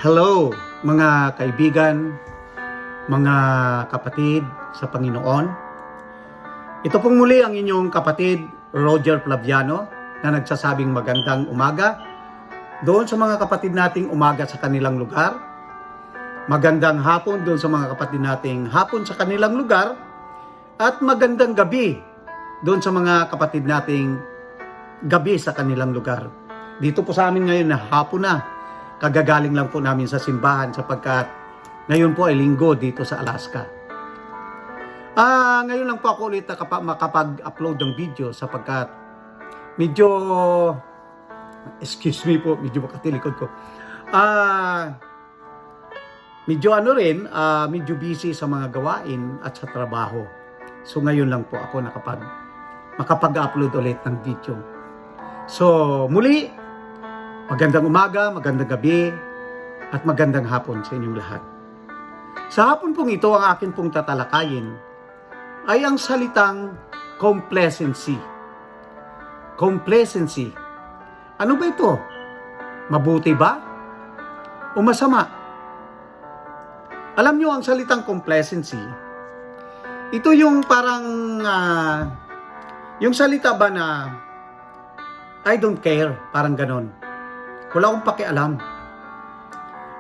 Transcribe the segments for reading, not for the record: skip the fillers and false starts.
Hello mga kaibigan, mga kapatid sa Panginoon. Ito pong muli ang inyong kapatid Roger Flaviano na nagsasabing magandang umaga doon sa mga kapatid nating umaga sa kanilang lugar. Magandang hapon doon sa mga kapatid nating hapon sa kanilang lugar. At magandang gabi doon sa mga kapatid nating gabi sa kanilang lugar. Dito po sa amin ngayon na hapon na. Kagagaling lang po namin sa simbahan sapagkat ngayon po ay linggo dito sa Alaska. Ngayon lang po ako ulit makapag-upload ng video sapagkat medyo, excuse me po, medyo makatilikod ko. Medyo busy sa mga gawain at sa trabaho. So ngayon lang po ako makapag-upload ulit ng video. So muli, magandang umaga, magandang gabi, at magandang hapon sa inyong lahat. Sa hapon pong ito, ang akin pong tatalakayin ay ang salitang complacency. Complacency. Ano ba ito? Mabuti ba? O masama? Alam nyo, ang salitang complacency, ito yung parang, yung salita ba na I don't care, parang ganon. Wala akong pakialam.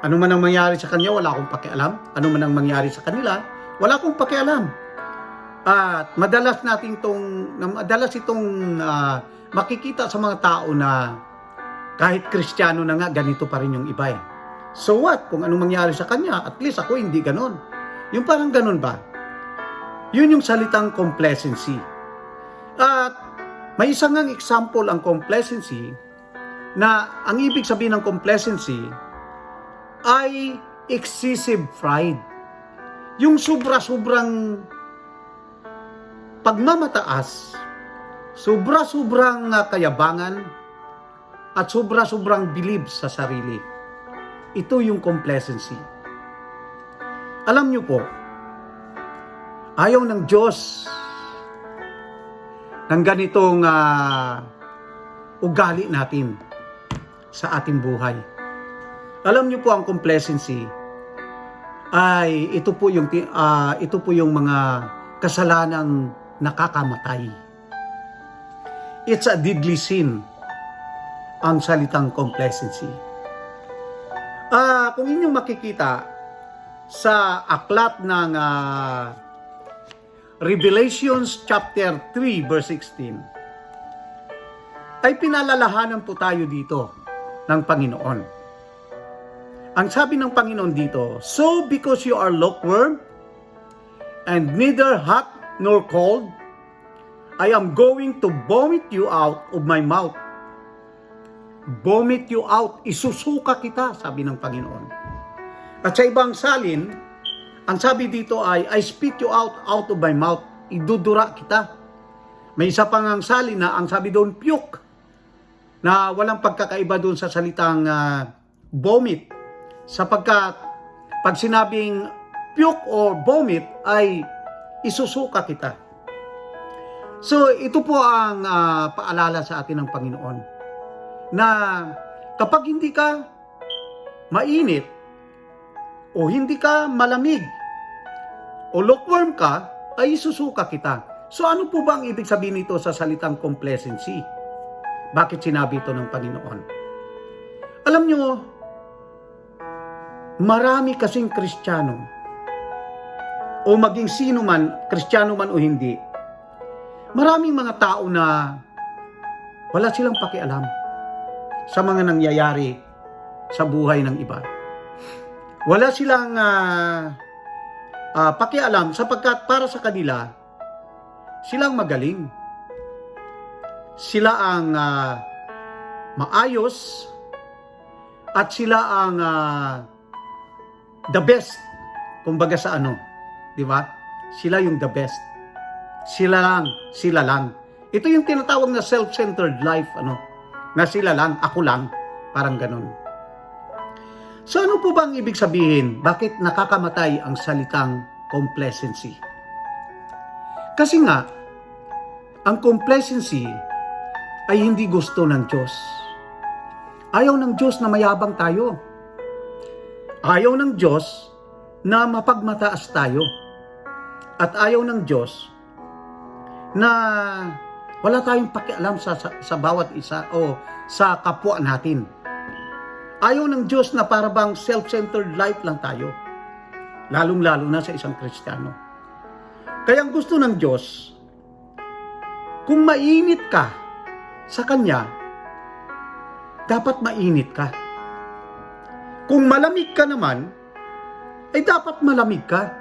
Ano man ang mangyari sa kanya, wala akong pakialam. Ano man ang mangyari sa kanila, wala akong pakialam. At madalas itong makikita sa mga tao na kahit Kristiyano na nga, ganito pa rin yung iba eh. So what? Kung anong mangyari sa kanya, at least ako hindi ganon. Yung parang ganon ba? Yun yung salitang complacency. At may isang example ang complacency na ang ibig sabihin ng complacency ay excessive pride. Yung sobra-sobrang pagmamataas, sobra-sobrang kayabangan, at sobra-sobrang bilib sa sarili. Ito yung complacency. Alam nyo po, ayaw ng Diyos ng ganitong ugali natin sa ating buhay. Alam niyo po, ang complacency ay ito po yung mga kasalanang nakakamatay. It's a deadly sin, ang salitang complacency. Kung inyong makikita sa aklat ng Revelations chapter 3 verse 16, ay pinalalahanan po tayo dito ng Panginoon. Ang sabi ng Panginoon dito, so because you are lukewarm and neither hot nor cold, I am going to vomit you out of my mouth. Vomit you out, isusuka kita, sabi ng Panginoon. At sa ibang salin, ang sabi dito ay, I spit you out of my mouth, idudura kita. May isa pang ang salin na ang sabi doon, puke, na walang pagkakaiba doon sa salitang vomit. Sapagkat pag sinabing puke or vomit ay isusuka kita. So ito po ang paalala sa atin ng Panginoon na kapag hindi ka mainit o hindi ka malamig o lukewarm ka, ay isusuka kita. So ano po ba ang ibig sabihin nito sa salitang complacency? Bakit sinabi ito ng Panginoon? Alam nyo, marami kasing Kristiyano o maging sino man, Kristiyano man o hindi, maraming mga tao na wala silang pakialam sa mga nangyayari sa buhay ng iba. Wala silang pakialam sapagkat para sa kanila, silang magaling. Sila ang maayos at sila ang the best. Kumbaga sa di ba? Sila yung the best. Sila lang. Ito yung tinatawag na self-centered life, na sila lang, ako lang, parang ganun. So ano po ba ang ibig sabihin? Bakit nakakamatay ang salitang complacency? Kasi nga, ang complacency ay hindi gusto ng Diyos. Ayaw ng Diyos na mayabang tayo. Ayaw ng Diyos na mapagmataas tayo. At ayaw ng Diyos na wala tayong pakialam sa bawat isa o sa kapwa natin. Ayaw ng Diyos na para bang self-centered life lang tayo. Lalong-lalo na sa isang Kristiyano. Kaya ang gusto ng Diyos, kung mainit ka sa Kanya, dapat mainit ka. Kung malamig ka naman, ay dapat malamig ka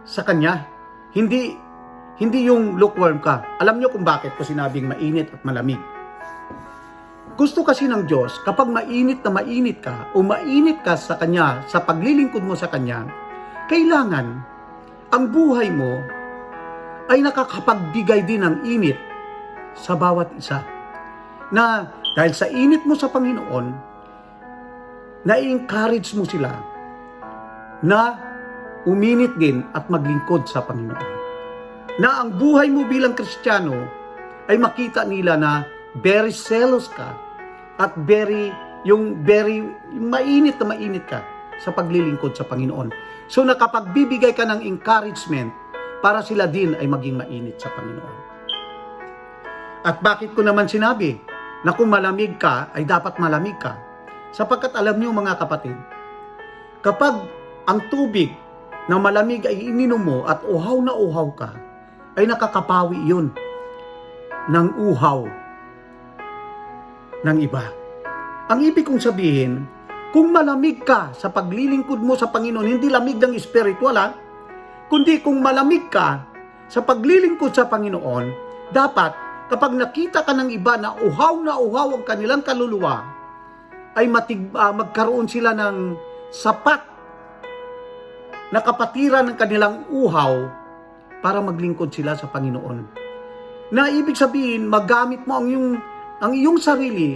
sa Kanya. Hindi yung lukewarm ka. Alam nyo kung bakit ko sinabing mainit at malamig. Gusto kasi ng Diyos, kapag mainit na mainit ka o mainit ka sa Kanya, sa paglilingkod mo sa Kanya, kailangan ang buhay mo ay nakakapagbigay din ng init sa bawat isa. Na dahil sa init mo sa Panginoon, na-encourage mo sila na uminit din at maglingkod sa Panginoon. Na ang buhay mo bilang Kristiyano ay makita nila na very zealous ka at yung mainit na mainit ka sa paglilingkod sa Panginoon. So nakapagbibigay ka ng encouragement para sila din ay maging mainit sa Panginoon. At bakit ko naman sinabi na kung malamig ka ay dapat malamig ka? Sapagkat alam niyo mga kapatid, kapag ang tubig na malamig ay ininom mo at uhaw na uhaw ka, ay nakakapawi yun ng uhaw ng iba. Ang ibig kong sabihin, kung malamig ka sa paglilingkod mo sa Panginoon, hindi lamig ng spiritual kundi kung malamig ka sa paglilingkod sa Panginoon, dapat kapag nakita ka ng iba na uhaw ang kanilang kaluluwa, ay magkaroon sila ng sapat na kapatiran ng kanilang uhaw para maglingkod sila sa Panginoon. Na ibig sabihin, magamit mo ang iyong sarili,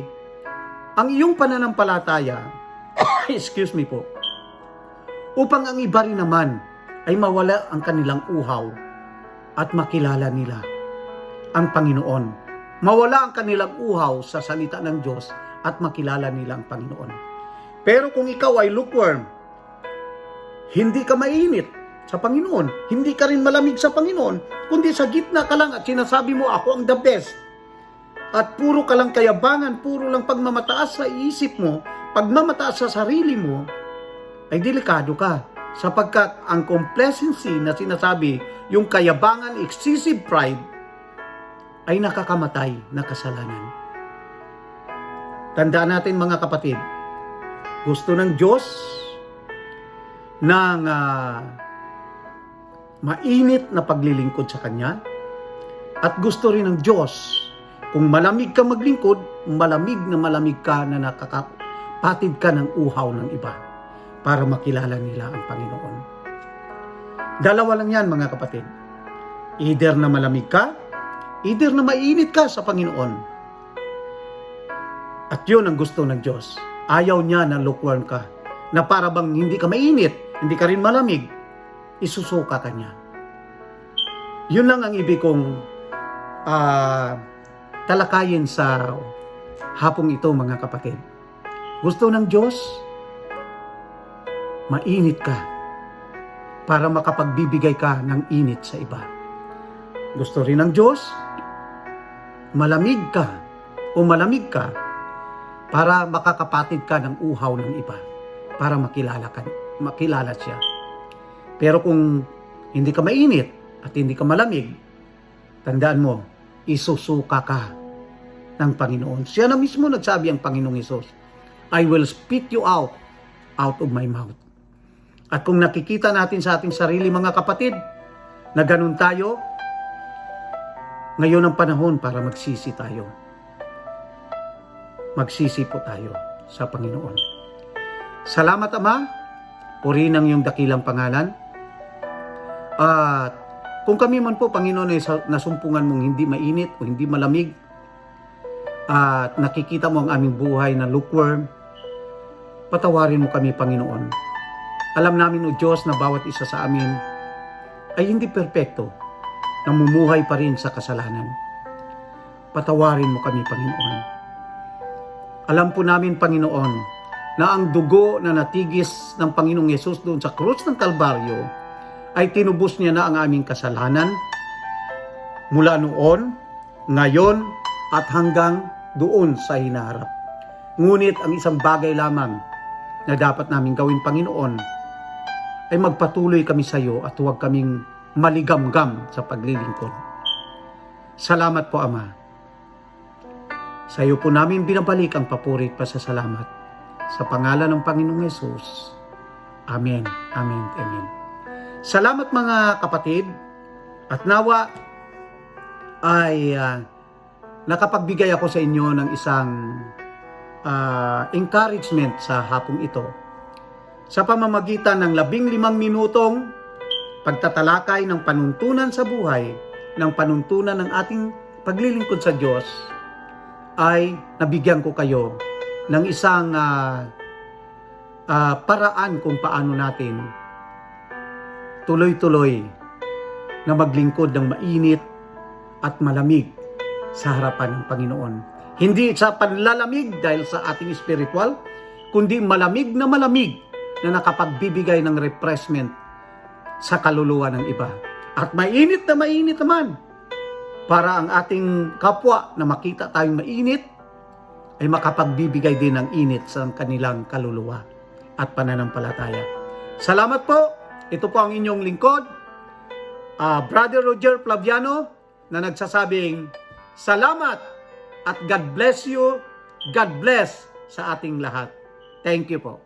ang iyong pananampalataya, excuse me po, upang ang iba rin naman ay mawala ang kanilang uhaw at makilala nila ang Panginoon. Mawala ang kanilang uhaw sa salita ng Diyos at makilala nila ang Panginoon. Pero kung ikaw ay lukewarm, hindi ka mainit sa Panginoon, hindi ka rin malamig sa Panginoon, kundi sa gitna ka lang at sinasabi mo, ako ang the best. At puro ka lang kayabangan, puro lang pagmamataas sa isip mo, pagmamataas sa sarili mo, ay delikado ka. Sapagkat ang complacency na sinasabi, yung kayabangan, excessive pride, ay nakakamatay na kasalanan. Tandaan natin mga kapatid, gusto ng Diyos ng mainit na paglilingkod sa Kanya, at gusto rin ng Diyos kung malamig ka maglingkod, malamig ka na nakakapatid ka ng uhaw ng iba para makilala nila ang Panginoon. Dalawa lang yan mga kapatid. Either na malamig ka, either na mainit ka sa Panginoon. At yun ang gusto ng Diyos. Ayaw niya na lukewarm ka. Na para bang hindi ka mainit, hindi ka rin malamig, isusuka ka niya. Yun lang ang ibig kong talakayin sa hapong ito mga kapatid. Gusto ng Diyos, mainit ka para makapagbibigay ka ng init sa iba. Gusto rin ng Diyos, malamig ka o malamig ka para makakapatid ka ng uhaw ng iba, para makilala siya. Pero kung hindi ka mainit at hindi ka malamig, tandaan mo, isusuka ka ng Panginoon. Siya na mismo nagsabi ang Panginoong Hesus, I will spit you out of my mouth. At kung nakikita natin sa ating sarili mga kapatid, na ganun tayo, ngayon ang panahon para magsisi tayo. Magsisi po tayo sa Panginoon. Salamat Ama, purihin ang iyong dakilang pangalan. At kung kami man po, Panginoon, ay nasumpungan mong hindi mainit o hindi malamig, at nakikita mo ang aming buhay na lukewarm, patawarin mo kami, Panginoon. Alam namin, O Diyos, na bawat isa sa amin ay hindi perpekto, namumuhay pa rin sa kasalanan. Patawarin mo kami, Panginoon. Alam po namin, Panginoon, na ang dugo na natigis ng Panginoong Yesus doon sa krus ng Kalbaryo ay tinubos niya na ang aming kasalanan mula noon, ngayon, at hanggang doon sa hinaharap. Ngunit ang isang bagay lamang na dapat namin gawin, Panginoon, ay magpatuloy kami sa iyo at huwag kaming maligamgam sa paglilingkod. Salamat po, Ama. Sa iyo po namin binabalik ang papuri at pasasalamat. Sa pangalan ng Panginoong Yesus. Amen. Amen. Amen. Salamat mga kapatid. At nawa ay nakapagbigay ako sa inyo ng isang encouragement sa hapong ito. Sa pamamagitan ng 15 minutong pagtatalakay ng panuntunan sa buhay, ng panuntunan ng ating paglilingkod sa Diyos, ay nabigyan ko kayo ng isang paraan kung paano natin tuloy-tuloy na maglingkod ng mainit at malamig sa harapan ng Panginoon. Hindi sa panlalamig dahil sa ating spiritual, kundi malamig na nakapagbibigay ng refreshment sa kaluluwa ng iba. At mainit naman para ang ating kapwa na makita tayong mainit ay makapagbibigay din ng init sa kanilang kaluluwa at pananampalataya. Salamat po. Ito po ang inyong lingkod, Brother Roger Flaviano, na nagsasabing salamat at God bless you, God bless sa ating lahat. Thank you po.